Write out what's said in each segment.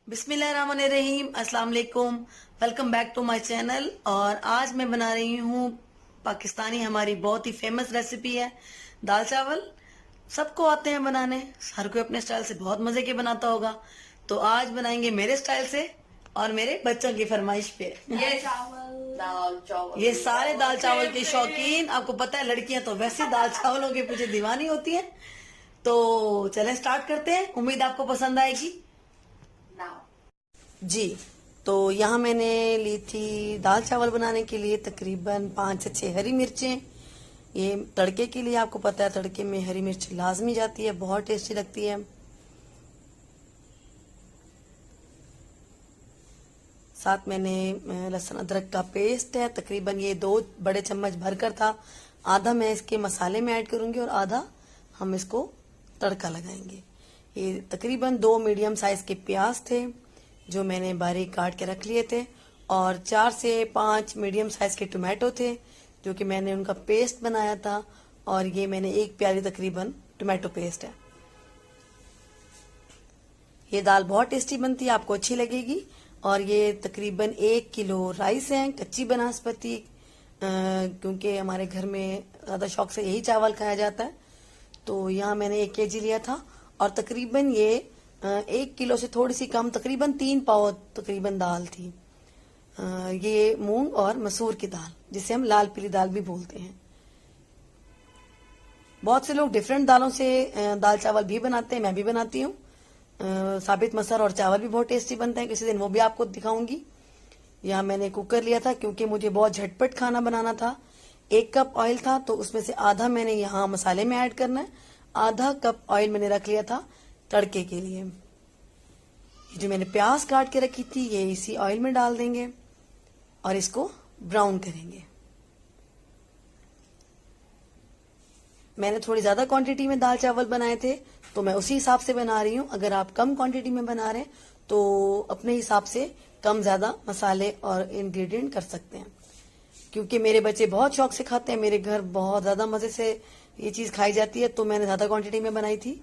बिस्मिल्लाहिर्रहमानिर्रहीम, अस्सलाम वालेकुम। Welcome back to my channel. और आज मैं बना रही हूँ पाकिस्तानी, हमारी बहुत ही फेमस रेसिपी है दाल चावल। सबको आते हैं बनाने, हर कोई अपने स्टाइल से बहुत मजे के बनाता होगा। तो आज बनाएंगे मेरे स्टाइल से और मेरे बच्चों की फरमाइश पे। ये सारे दाल चावल के शौकीन। आपको पता है लड़कियां तो वैसे दाल चावलों के पीछे दीवानी होती हैं। तो चलें स्टार्ट करते हैं, उम्मीद आपको पसंद आएगी। जी, तो यहाँ मैंने ली थी दाल चावल बनाने के लिए तकरीबन 5 से 6 हरी मिर्चें। ये तड़के के लिए, आपको पता है तड़के में हरी मिर्च लाजमी जाती है, बहुत टेस्टी लगती है। साथ मैंने लहसुन अदरक का पेस्ट है, तकरीबन ये 2 बड़े चम्मच भरकर था। आधा मैं इसके मसाले में ऐड करूंगी और आधा हम इसको तड़का लगाएंगे। ये तकरीबन 2 मीडियम साइज के प्याज थे जो मैंने बारीक काट के रख लिए थे, और 4 से 5 मीडियम साइज के टोमेटो थे जो कि मैंने उनका पेस्ट बनाया था। और ये मैंने 1 प्याली तकरीबन टोमेटो पेस्ट है। ये दाल बहुत टेस्टी बनती है, आपको अच्छी लगेगी। और ये तकरीबन 1 किलो राइस है, कच्ची बनास्पति, क्योंकि हमारे घर में ज्यादा शौक से यही चावल खाया जाता है। तो यहाँ मैंने 1 केजी लिया था और तकरीबन ये 1 किलो से थोड़ी सी कम, तकरीबन 3 पाव तकरीबन दाल थी। ये मूंग और मसूर की दाल, जिसे हम लाल पीली दाल भी बोलते हैं। बहुत से लोग डिफरेंट दालों से दाल चावल भी बनाते हैं, मैं भी बनाती हूँ। साबित मसर और चावल भी बहुत टेस्टी बनते हैं, किसी दिन वो भी आपको दिखाऊंगी। यहाँ मैंने कुकर लिया था क्योंकि मुझे बहुत झटपट खाना बनाना था। 1 कप ऑयल था तो उसमें से आधा मैंने यहाँ मसाले में ऐड करना है, आधा कप ऑयल मैंने रख लिया था तड़के के लिए। ये जो मैंने प्याज काट के रखी थी ये इसी ऑयल में डाल देंगे और इसको ब्राउन करेंगे। मैंने थोड़ी ज्यादा क्वांटिटी में दाल चावल बनाए थे तो मैं उसी हिसाब से बना रही हूँ। अगर आप कम क्वांटिटी में बना रहे हैं तो अपने हिसाब से कम ज्यादा मसाले और इंग्रेडिएंट कर सकते हैं। क्योंकि मेरे बच्चे बहुत शौक से खाते हैं, मेरे घर बहुत ज्यादा मजे से ये चीज खाई जाती है, तो मैंने ज्यादा क्वांटिटी में बनाई थी।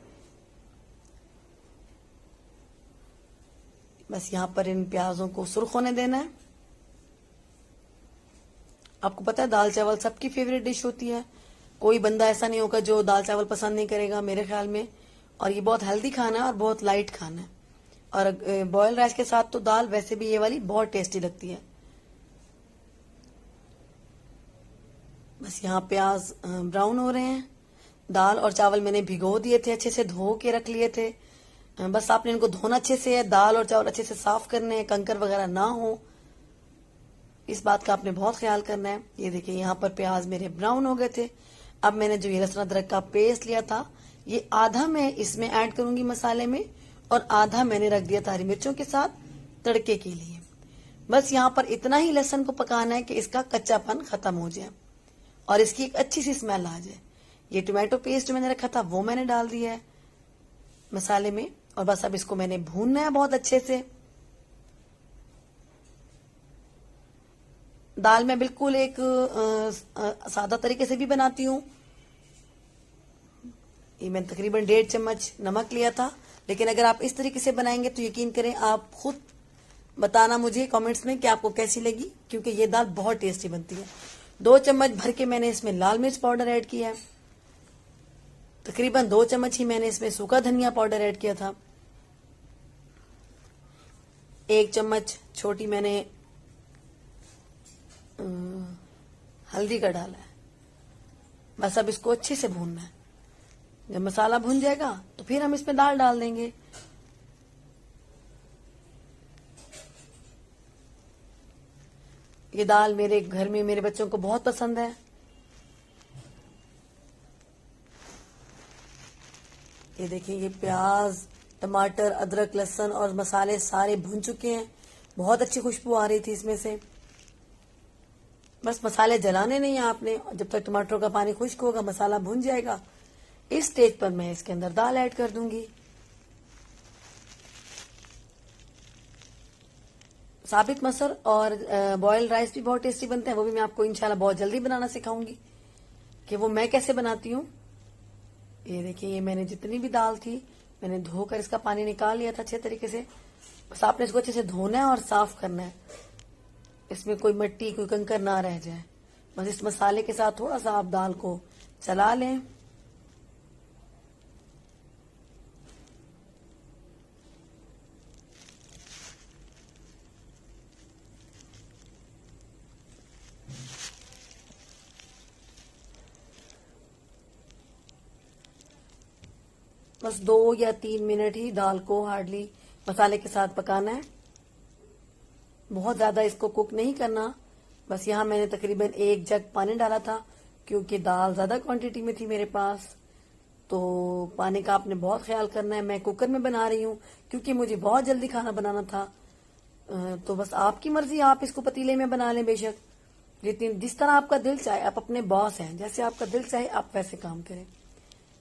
बस यहाँ पर इन प्याजों को सुर्ख होने देना है। आपको पता है दाल चावल सबकी फेवरेट डिश होती है, कोई बंदा ऐसा नहीं होगा जो दाल चावल पसंद नहीं करेगा मेरे ख्याल में। और ये बहुत हेल्दी खाना है और बहुत लाइट खाना है। और बॉयल राइस के साथ तो दाल वैसे भी ये वाली बहुत टेस्टी लगती है। बस यहाँ प्याज ब्राउन हो रहे हैं। दाल और चावल मैंने भिगो दिए थे, अच्छे से धो के रख लिए थे। बस आपने इनको धोना अच्छे से है, दाल और चावल अच्छे से साफ करने हैं, कंकर वगैरह ना हो, इस बात का आपने बहुत ख्याल करना है। ये देखिए यहाँ पर प्याज मेरे ब्राउन हो गए थे। अब मैंने जो ये लहसुन अदरक का पेस्ट लिया था ये आधा मैं इसमें ऐड करूंगी मसाले में, और आधा मैंने रख दिया था हरी मिर्चों के साथ तड़के के लिए। बस यहाँ पर इतना ही लहसुन को पकाना है कि इसका कच्चापन खत्म हो जाए और इसकी एक अच्छी सी स्मेल आ जाए। ये टोमेटो पेस्ट जो मैंने रखा था वो मैंने डाल दिया है मसाले में, और बस अब इसको मैंने भूनना है बहुत अच्छे से। दाल मैं बिल्कुल एक सादा तरीके से भी बनाती हूँ। ये मैंने तकरीबन 1.5 चम्मच नमक लिया था, लेकिन अगर आप इस तरीके से बनाएंगे तो यकीन करें आप खुद बताना मुझे कमेंट्स में कि आपको कैसी लगी, क्योंकि ये दाल बहुत टेस्टी बनती है। 2 चम्मच भर के मैंने इसमें लाल मिर्च पाउडर ऐड किया है, तकरीबन 2 चम्मच ही मैंने इसमें सूखा धनिया पाउडर ऐड किया था। 1 चम्मच छोटी मैंने हल्दी का डाला है। बस अब इसको अच्छे से भूनना है। जब मसाला भून जाएगा तो फिर हम इसमें दाल डाल देंगे। ये दाल मेरे घर में मेरे बच्चों को बहुत पसंद है। ये देखिए ये प्याज, टमाटर, अदरक, लहसुन और मसाले सारे भून चुके हैं। बहुत अच्छी खुशबू आ रही थी इसमें से। बस मसाले जलाने नहीं है आपने, जब तक टमाटर का पानी खुश्क होगा मसाला भून जाएगा। इस स्टेज पर मैं इसके अंदर दाल ऐड कर दूंगी। साबित मसर और बॉयल राइस भी बहुत टेस्टी बनते हैं, वो भी मैं आपको इंशाल्लाह बहुत जल्दी बनाना सिखाऊंगी कि वो मैं कैसे बनाती हूँ। ये देखिए ये मैंने जितनी भी दाल थी मैंने धोकर इसका पानी निकाल लिया था अच्छे तरीके से, बस आपने इसको अच्छे से धोना है और साफ करना है, इसमें कोई मिट्टी कोई कंकर ना रह जाए। बस इस मसाले के साथ थोड़ा सा आप दाल को चला लें। बस 2 या 3 मिनट ही दाल को हार्डली मसाले के साथ पकाना है, बहुत ज्यादा इसको कुक नहीं करना। बस यहाँ मैंने तकरीबन 1 जग पानी डाला था, क्योंकि दाल ज्यादा क्वांटिटी में थी मेरे पास, तो पानी का आपने बहुत ख्याल करना है। मैं कुकर में बना रही हूँ क्योंकि मुझे बहुत जल्दी खाना बनाना था। तो बस आपकी मर्जी, आप इसको पतीले में बना लें बेशक, लेकिन जिस तरह आपका दिल चाहे, आप अपने बॉस हैं, जैसे आपका दिल चाहे आप वैसे काम करें।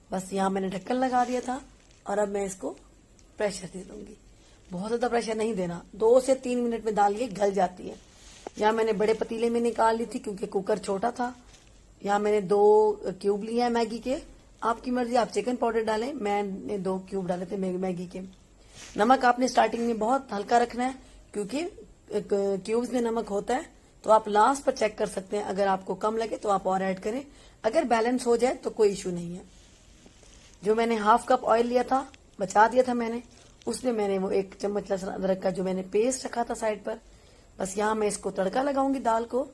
बस यहाँ मैंने ढक्कन लगा दिया था और अब मैं इसको प्रेशर दे दूंगी। बहुत ज्यादा प्रेशर नहीं देना, 2 से 3 मिनट में दाल ये गल जाती है। यहाँ मैंने बड़े पतीले में निकाल ली थी क्योंकि कुकर छोटा था। यहाँ मैंने 2 क्यूब लिए हैं मैगी के, आपकी मर्जी, आप चिकन पाउडर डालें, मैंने 2 क्यूब डाले थे मैगी के। नमक आपने स्टार्टिंग में बहुत हल्का रखना है क्योंकि क्यूब्स में नमक होता है, तो आप लास्ट पर चेक कर सकते हैं। अगर आपको कम लगे तो आप और ऐड करें, अगर बैलेंस हो जाए तो कोई इशू नहीं है। जो मैंने हाफ कप ऑयल लिया था, बचा दिया था मैंने, उसमें मैंने वो 1 चम्मच लहसुन अदरक का जो मैंने पेस्ट रखा था साइड पर। बस यहाँ मैं इसको तड़का लगाऊंगी दाल को।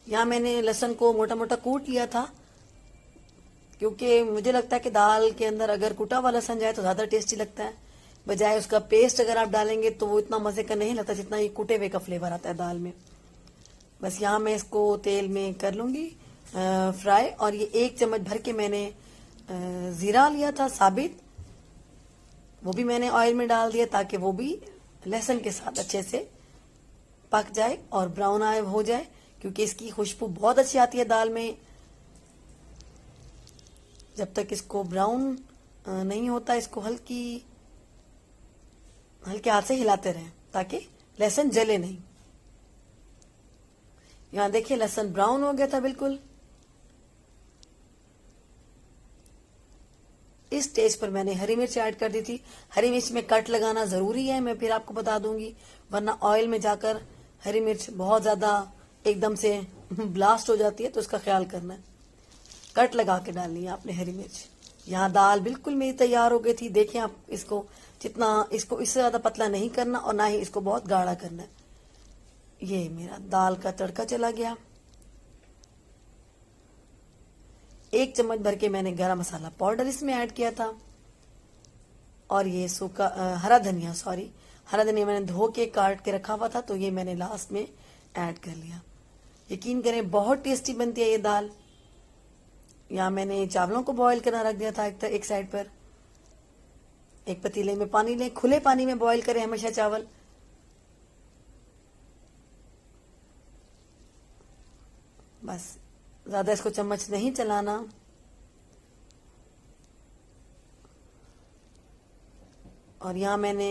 यहाँ मैंने लहसुन को मोटा मोटा कूट लिया था, क्योंकि मुझे लगता है कि दाल के अंदर अगर कुटा हुआ लहसुन जाए तो ज्यादा टेस्टी लगता है, बजाय उसका पेस्ट अगर आप डालेंगे तो वो इतना मजे का नहीं लगता जितना ये कुटे हुए का फ्लेवर आता है दाल में। बस यहाँ मैं इसको तेल में कर लूंगी फ्राई। और ये 1 चम्मच भर के मैंने जीरा लिया था साबित, वो भी मैंने ऑयल में डाल दिया ताकि वो भी लहसुन के साथ अच्छे से पक जाए और ब्राउन आए हो जाए, क्योंकि इसकी खुशबू बहुत अच्छी आती है दाल में। जब तक इसको ब्राउन नहीं होता, इसको हल्के हाथ से हिलाते रहें ताकि लहसुन जले नहीं। यहाँ देखिए लहसुन ब्राउन हो गया था बिल्कुल। इस स्टेज पर मैंने हरी मिर्च ऐड कर दी थी। हरी मिर्च में कट लगाना जरूरी है, मैं फिर आपको बता दूंगी, वरना ऑयल में जाकर हरी मिर्च बहुत ज्यादा एकदम से ब्लास्ट हो जाती है, तो उसका ख्याल करना है। कट लगा के डालनी है आपने हरी मिर्च। यहाँ दाल बिल्कुल मेरी तैयार हो गई थी। देखें आप इसको, जितना इसको इससे ज्यादा पतला नहीं करना और ना ही इसको बहुत गाढ़ा करना है। ये मेरा दाल का तड़का चला गया। 1 चम्मच भर के मैंने गरम मसाला पाउडर इसमें ऐड किया था, और ये सूखा हरा धनिया मैंने धो के काट के रखा हुआ था, तो ये मैंने लास्ट में ऐड कर लिया। यकीन करें बहुत टेस्टी बनती है ये दाल। यहाँ मैंने चावलों को बॉईल करना रख दिया था एक साइड पर। एक पतीले में पानी लें, खुले पानी में बॉईल करें हमेशा चावल। बस ज्यादा इसको चम्मच नहीं चलाना। और यहाँ मैंने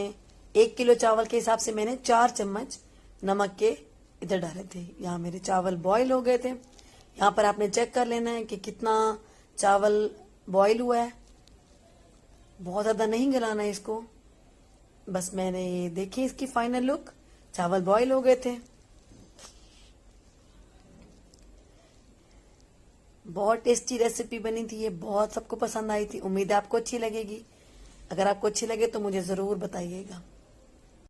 1 किलो चावल के हिसाब से मैंने 4 चम्मच नमक के इधर डाले थे। यहाँ मेरे चावल बॉईल हो गए थे। यहाँ पर आपने चेक कर लेना है कि कितना चावल बॉईल हुआ है, बहुत ज्यादा नहीं गलाना है इसको। बस मैंने ये देखी इसकी फाइनल लुक, चावल बॉईल हो गए थे। बहुत टेस्टी रेसिपी बनी थी ये, बहुत सबको पसंद आई थी। उम्मीद है आपको अच्छी लगेगी। अगर आपको अच्छी लगे तो मुझे जरूर बताइएगा।